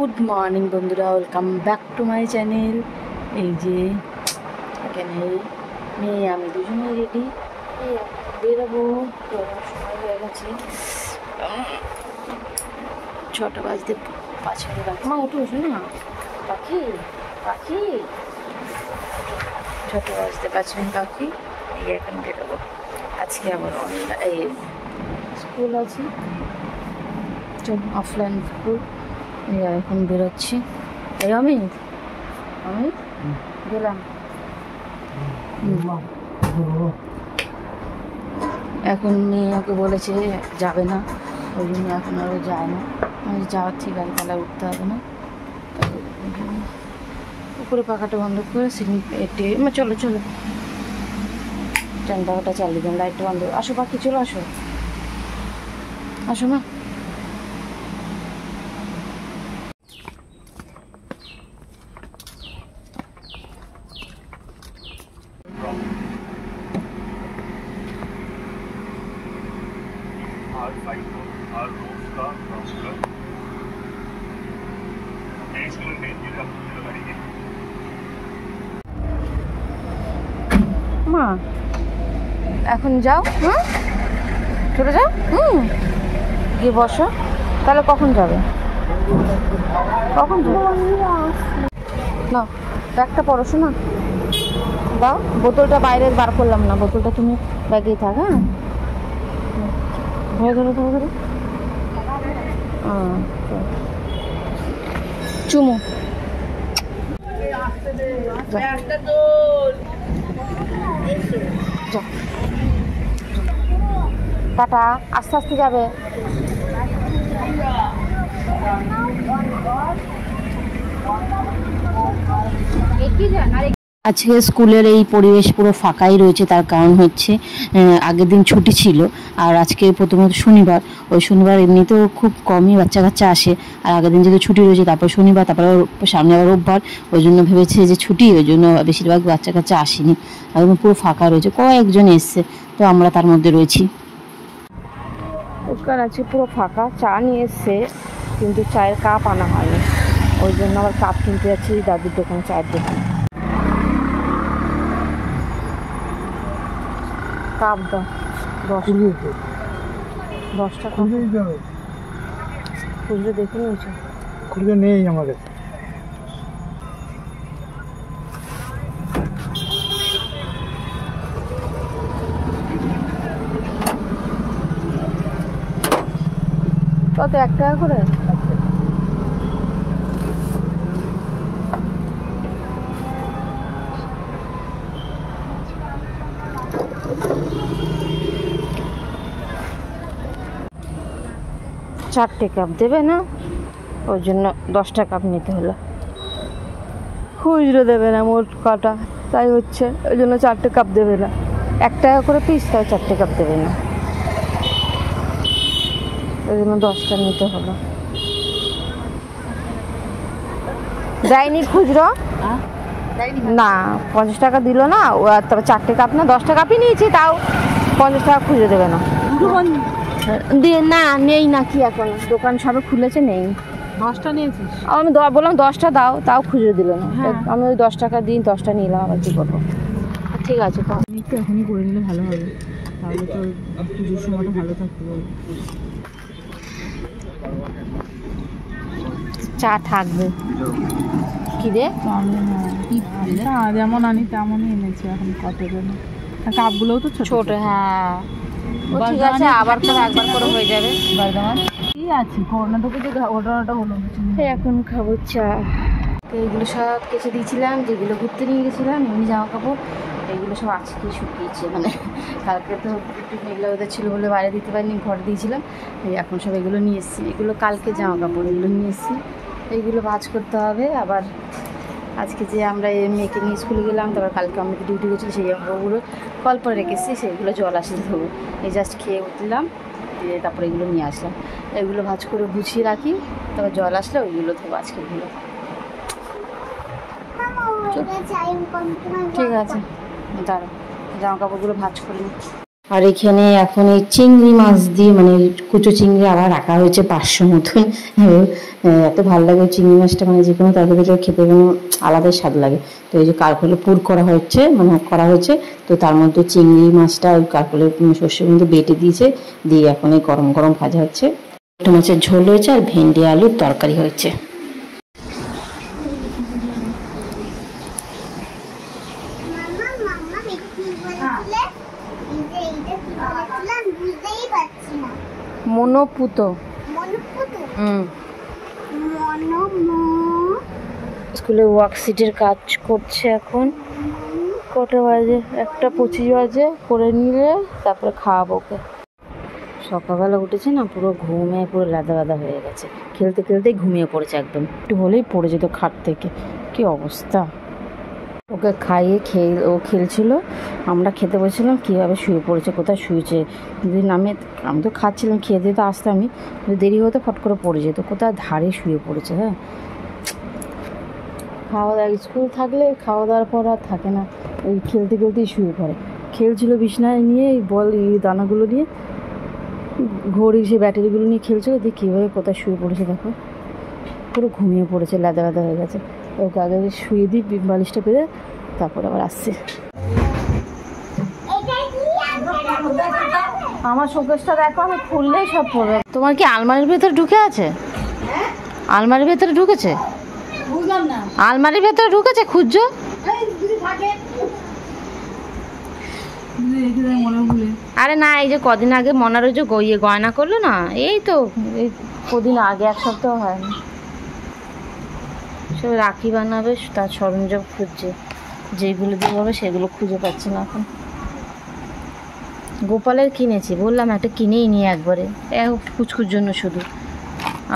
Good morning বন্ধুরা, welcome back to my channel. এই যে এখানে মেয়ে আমি দুজনেই রেডি, বেরোবো। সময় হয়ে গেছে 6টা বাজতে 5 মিনিট। মা উঠে ওঠো না, পাখি পাখি 6টা বাজতে 5 মিনিট পাখি। এই এখন বেরোবো। আজকে আবার এই স্কুল আছে, অফলাইন স্কুল। এখন বেরোচ্ছি। এই আমি গেলাম। এখন মেয়ে ওকে বলেছে যাবে না, ওই জন্য এখন আরও যায় না। আমি যাওয়ার ঠিক আছে, তাহলে উঠতে হবে না। উপরে পাখাটা বন্ধ করে চলো চলো, ট্রেন পাখাটা চালিয়ে দিন, লাইটটা বন্ধ। আসো পাখি, চলো আসো, আসো মা। মা এখন যাও, চলে যাও, গিয়ে বসো। তাহলে কখন যাবে? কখন না ব্যাগটা পড়োশো না, দাও। বোতলটা বাইরে বার করলাম না, বোতলটা তুমি ব্যাগেই থাক। হ্যাঁ ধরো ধরো ধরো, চুমু। টাটা, আস্তে আস্তে যাবে। আজকে স্কুলের এই পরিবেশ পুরো ফাঁকাই রয়েছে। তার কারণ হচ্ছে আগের দিন ছুটি ছিল, আর আজকে প্রথমত শনিবার। ওই শনিবার এমনিতেও খুব কমই বাচ্চা কাচ্চা আসে, আর আগের দিন যেহেতু ছুটি রয়েছে, তারপর শনিবার, তারপরে সামনে আবার রোববার, ওই জন্য ভেবেছে যে ছুটি, ওই জন্য বেশিরভাগ বাচ্চা কাচ্চা আসেনি। একদম পুরো ফাঁকা রয়েছে, কয়েকজন এসছে, তো আমরা তার মধ্যে রয়েছি। দোকান আছে পুরো ফাঁকা। চা নিয়ে এসছে, কিন্তু চায়ের কাপ আনা হয়নি, ওই জন্য আবার কাপ কিনতে যাচ্ছি দাদুর দোকানে, চায়ের দোকানে। কাপ দাও, 10 টাকা খুচরো দেখে নিয়েছো? খুচরো নেই আমার কাছে। কত? 1 টাকা করে? চারটে কাপ দেবে না, ওই জন্য 10টা কাপ নিতে হলো। খুচরো দেবে না মোট কটা, তাই হচ্ছে, ওই জন্য 4টে কাপ দেবে না। 1 টাকা করে পিস, তাই 4টে কাপ দেবে না, ওই জন্য 10টা নিতে হলো। দেয়নি খুচরো না, 50 টাকা দিল না, ও আর তবে 4টে কাপ না 10টা কাপই নিয়েছি, তাও 50 টাকা খুচরো দেবে না। দিয়ে না, নেই না কি, এখন দোকান সবে খুলেছে, নেই। 10টা নিয়েছিস? আমি বললাম 10টা দাও, তাও খুঁজে দিল না। আমি ওই 10 টাকা দিই, 10টা নিলাম, আবার কি করবো। ঠিক আছে, তো এখনই করে নিলে ভালো হবে, তাহলে তো পুজোর সময়টা ভালো থাকতে পারবে। চা থাকবে কি রে? যেমন আনি তেমনই এনেছি, এখন কতজন কাপগুলোও তো ছোট। হ্যাঁ ঠিক আছে, আবার তো একবার করে হয়ে যাবে। বর্ধমান কি আছে, করোনা থেকে যে ঘটনাটা হলো, এখন খাবো চা। এইগুলো সব কেচে দিয়েছিলাম, যেগুলো ঘুরতে নিয়ে গেছিলাম এমনি জামা কাপড়, এইগুলো সব আজকে শুকিয়েছে। মানে কালকে তো একটু মেঘলা ওদের ছিল বলে বাইরে দিতে পারিনি, ঘরে দিয়েছিলাম। এখন সব এগুলো নিয়ে এসেছি, এগুলো কালকে জামা কাপড়, এগুলো নিয়ে এসেছি। এইগুলো ভাঁজ করতে হবে। আবার আজকে যে আমরা মেয়েকে নিয়ে স্কুলে গেলাম, তারপর কালকে আমাকে ডিউটি গেছিলো, সেই জামাগুলো কল করে রেখেছি, সেগুলো জল আসলে ধোবো। এই জাস্ট খেয়ে উঠলাম, দিয়ে তারপরে এগুলো নিয়ে আসলাম। এগুলো ভাঁজ করে গুছিয়ে রাখি, তারপর জল আসলে ওইগুলো ধোবো আজকেগুলো। ঠিক আছে, দাঁড়াও, জামা কাপড়গুলো ভাঁজ করে নিই। আর এখানে এখন এই চিংড়ি মাছ দিয়ে মানে কুচো চিংড়ি আবার রাখা হয়েছে 500 মতন। এত ভালো লাগে চিংড়ি মাছটা, মানে যে কোনো তরকারিতে খেতে কোনো আলাদাই স্বাদ লাগে। তো এই যে কারকলে পুর করা হচ্ছে, মানে করা হয়েছে, তো তার মধ্যে চিংড়ি মাছটা ওই কারকলে সর্ষের মধ্যে বেটে দিয়েছে, দিয়ে এখন এই গরম গরম ভাজা হচ্ছে। ছোটো মাছের ঝোল হয়েছে আর ভেন্ডি আলুর তরকারি হয়েছে। মনোপুত স্কুলে ওয়ার্কশিটের কাজ করছে এখন। কটা বাজে? 1:25 বাজে। করে নিলে তারপরে খাওয়াবো ওকে। সকালবেলা উঠেছে না, পুরো ঘুমে পুরো লাদা বাদা হয়ে গেছে, খেলতে খেলতেই ঘুমিয়ে পড়েছে একদম। একটু হলেই পড়ে যেত খাট থেকে, কি অবস্থা। ওকে খাইয়ে ও খেলছিল, আমরা খেতে বসেছিলাম, কীভাবে শুয়ে পড়েছে, কোথায় শুয়েছে। যদি আমি তো খাচ্ছিলাম, খেয়ে দিয়ে তো আসতাম, আমি দেরি হতে ফট করে পড়ে যেত, কোথায় ধারে শুয়ে পড়েছে। হ্যাঁ, খাওয়া দাওয়া স্কুল থাকলে খাওয়া দাওয়ার পর আর থাকে না, ওই খেলতে খেলতেই শুয়ে পড়ে। খেলছিল বিছনায় নিয়ে এই বল এই দানাগুলো নিয়ে, ঘড়ি সে ব্যাটারিগুলো নিয়ে খেলছিল, দিয়ে কীভাবে কোথায় শুয়ে পড়েছে দেখো, পুরো ঘুমিয়ে পড়েছে, লাদা লাদা হয়ে গেছে। ওকে আগে শুয়ে দিই বালিশটা পেরে, তারপরে আবার আসছে। আমার শোকেসটা দেখো, আমি খুললেই সব পড়বে। তোমার কি আলমারির ভেতরে ঢুকে আছে? আলমারির ভেতরে ঢুকেছে? আলমারির ভেতরে ঢুকেছে, খুঁজছো? আরে না, এই যে কদিন আগে মনার যে গয়না করলো না, এই তো এই কদিন আগে, 1 সপ্তাহ হয়নি। সব রাখি বানাবে, তার সরঞ্জাম খুঁজছে, যেগুলো দিয়ে হবে সেগুলো খুঁজে পাচ্ছে না এখন। গোপালের কিনেছি, বললাম একটা কিনেই নিয়ে একবারে, কুচকুর জন্য শুধু,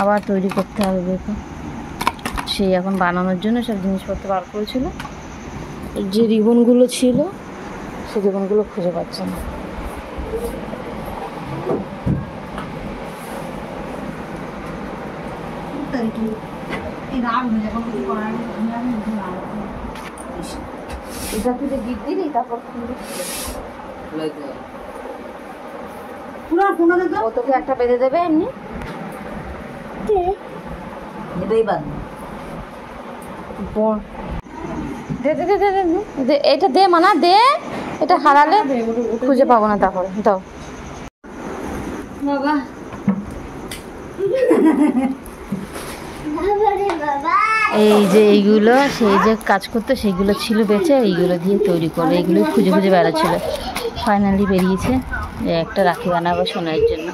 আবার তৈরি করতে হবে দেখো। সেই এখন বানানোর জন্য সব জিনিসপত্র বার করেছিল, যে রিবনগুলো ছিল সেই রিবনগুলো খুঁজে পাচ্ছে না। এটা তুই গিট দিলি, তারপর ও তোকে একটা বেঁধে দেবে এমনি, এটা দে মানা দে, এটা হারালে খুঁজে পাবো না, তারপরে দাও। বাবা এই যে এইগুলো সেই যে কাজ করতো সেইগুলো ছিল বেঁচে, এইগুলো দিয়ে তৈরি করবে, এইগুলো খুঁজে খুঁজে বেড়াচ্ছিল, ফাইনালি বেরিয়েছে। একটা রাখি বানাবো সোনার জন্য,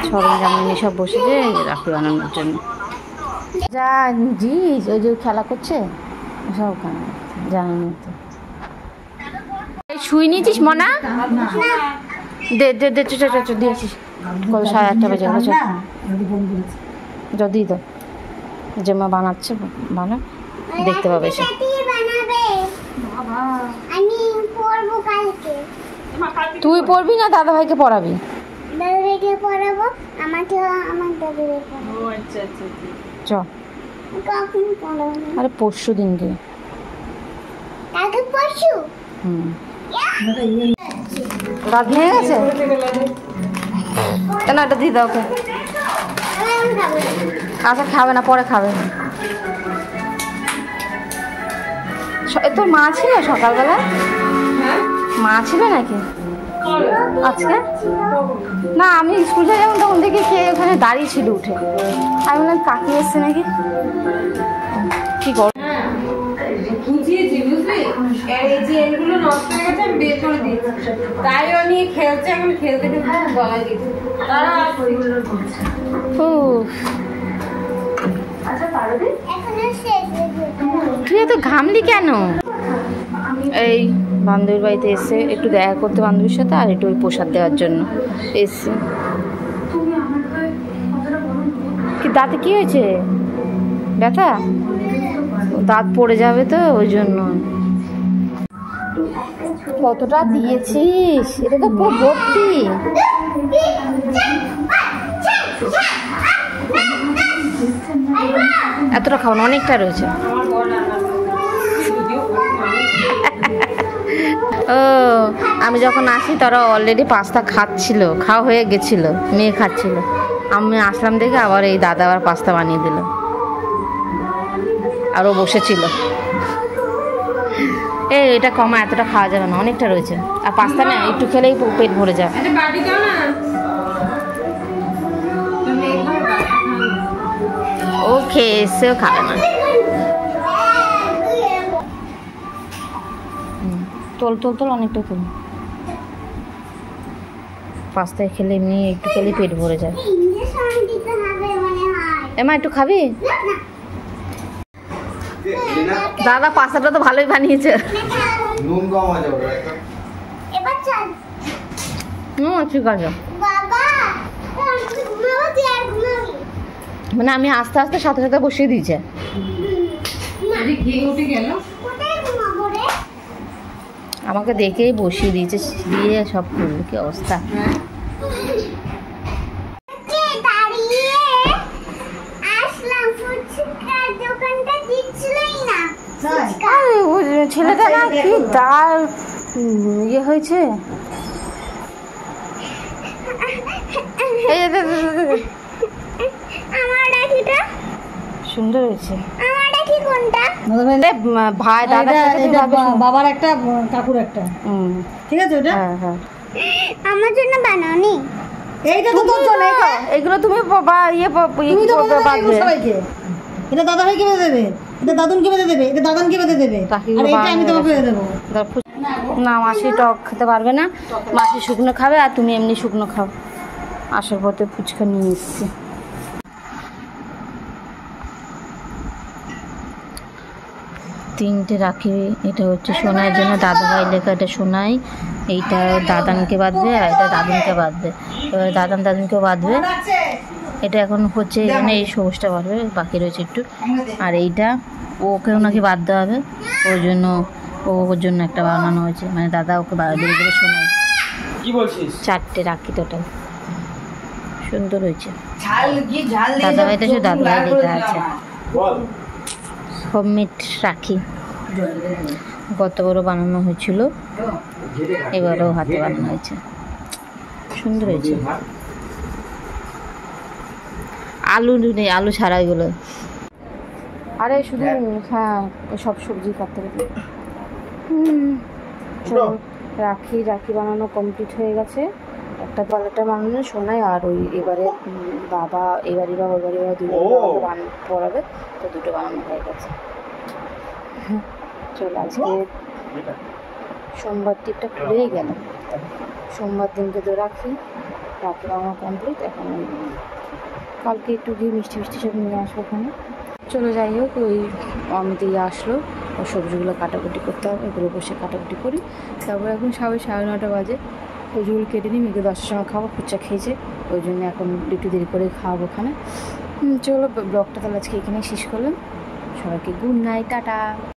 সরঞ্জাম নিয়ে সব বসেছে রাখি বানানোর জন্য। যা জিনিস ওই যে খেলা করছে সব জানি তো। শুই নিয়েছিস মনা? দে দে দে, দিয়েছিস কত? 8:30 বেজে গেছে। যদি তো যে মা বানাচ্ছে, বানা, দেখতে পাবে সে। তুই পড়বি না দাদা ভাইকে পড়াবি? দাদা ভাইকে পড়াবো, আমাকে আমার দাদা ভাই পড়াবো। আচ্ছা আচ্ছা, চ। কখন পড়াবো? আরে পরশু দিনকে। কালকে পরশু? রাত হয়ে গেছে কেন? এটা দিয়ে দাও ওকে। আচ্ছা খাবে না, পরে খাবে। তো মা ছিল সকালবেলা? মা ছিল নাকি আজকে? না, আমি স্কুল থেকে যখন তখন দেখি কে ওখানে দাঁড়িয়ে ছিল উঠে, আমি বললাম কাকি এসছে নাকি। কি কর বুঝিয়েছি, বুঝলি? এই যে এগুলো নষ্ট হয়ে গেছে, আমি বের করে দিয়েছি, তাই ও নিয়ে খেলছে, এখন খেলতে খেলতে গলায় দিয়েছে। তুই এত ঘামলি কেন? এই বান্ধবীর বাড়িতে এসে একটু দেখা করতে বান্ধবীর সাথে, আর একটু ওই প্রসাদ দেওয়ার জন্য এসছে। কি দাঁতে কি হয়েছে? ব্যথা? দাঁত পড়ে যাবে তো, ওই জন্য। কতটা দিয়েছিস? এটা তো পুরো ভর্তি। এতটা খাওয়ানো অনেকটা রয়েছে। ও আমি যখন আসি তারা অলরেডি পাস্তা খাচ্ছিল, খাওয়া হয়ে গেছিল, মেয়ে খাচ্ছিল। আমি আসলাম দেখে আবার এই দাদা আবার পাস্তা বানিয়ে দিল, আরও বসেছিল। এটা কমা, এতটা খাওয়া যাবে না, অনেকটা রয়েছে। আর পাস্তা না একটু খেলেই পেট ভরে যায়। ওকে, সেও খাবে না। তোল অনেকটা তোল। পাস্তায় খেলে এমনি একটু খেলেই পেট ভরে যায়। এমা একটু খাবি? দাদা পাস্তাটা তো ভালোই বানিয়েছে। ঠিক আছে, মানে আমি আস্তে আস্তে সাথে সাথে বসিয়ে দিয়েছে। আমাকে দেখেই বসিয়ে দিয়েছে, দিয়ে সব করলো। কি অবস্থা! ছেলেটা না কি দার ইয়ে হয়েছে। সুন্দর হয়েছে। ভাই দাদা বাবার একটা, কাকুর একটা। ঠিক আছে ওটা? হ্যাঁ। আমার জন্য বানাওনি? এইটা তো তোর জন্য। এগুলো তুমি সবাইকে। এটা দাদা ভাইকে বেঁধে দেবে, এটা দাদুনকে বেঁধে দেবে, এটা দাদানকে বেঁধে দেবে, আর এটা আমি তোমাকে বেঁধে দেবো। না, মাসি টক খেতে পারবে না, মাসি শুকনো খাবে, আর তুমি এমনি শুকনো খাও। আসার পথে ফুচকা নিয়ে এসছি। তিনটে রাখি। এটা হচ্ছে সোনার জন্য, দাদা ভাই লেখা, এটা সোনাই। এইটা দাদানকে বাঁধবে, আর এটা দাদুনকে বাঁধবে। এবার দাদুনকেও বাঁধবে। এটা এখন হচ্ছে এখানে এই সবুজটা বাঁধবে, বাকি রয়েছে একটু। আর এইটা ওকেও নাকি বাঁধতে হবে, ওর জন্য একটা বানানো হয়েছে, মানে দাদা ওকে বের করে শোনায়। কি বলছিস? 4টে রাখি টোটাল। সুন্দর হয়েছে। দাদা ভাইটা শুধু দাদা ভাই লেখা আছে। হোমমেড রাখি গত বড় বানানো হয়েছিল, এবারেও হাতে বানানো হয়েছে। সুন্দর হয়েছে। আলু নেই, আলু ছাড়া এগুলো। আরে শুধু হ্যাঁ সব সবজি কাটতে হবে। রাখি বানানো কমপ্লিট হয়ে গেছে। একটা পালাটা বানানো শোনায়, আর ওই এবারে বাবা এবারে দুটো পড়াবে, তো দুটো বানানো হয়ে গেছে। চলো আজকে সোমবার দিনটা খুলেই গেল। সোমবার দিনকে তো রাখি বানানো কমপ্লিট। এখন কালকে একটু গিয়ে মিষ্টি সব নিয়ে আসবো ওখানে। চলো যাই হোক, ওই অমিতে আসলো, ওই সবজিগুলো কাটাকুটি করতে হবে, এগুলো বসে কাটাকুটি করি। তারপর এখন 9:30 বাজে। সবজিগুলো কেটে নিই, মেয়েকে 10টার সময় খাবো, ফুচকা খেয়েছে, ওই জন্য এখন একটু দেরি করে খাওয়াবো ওখানে। চলো ব্লগটা তাহলে আজকে এখানেই শেষ করলাম। সবাইকে গুড নাইট, টাটা।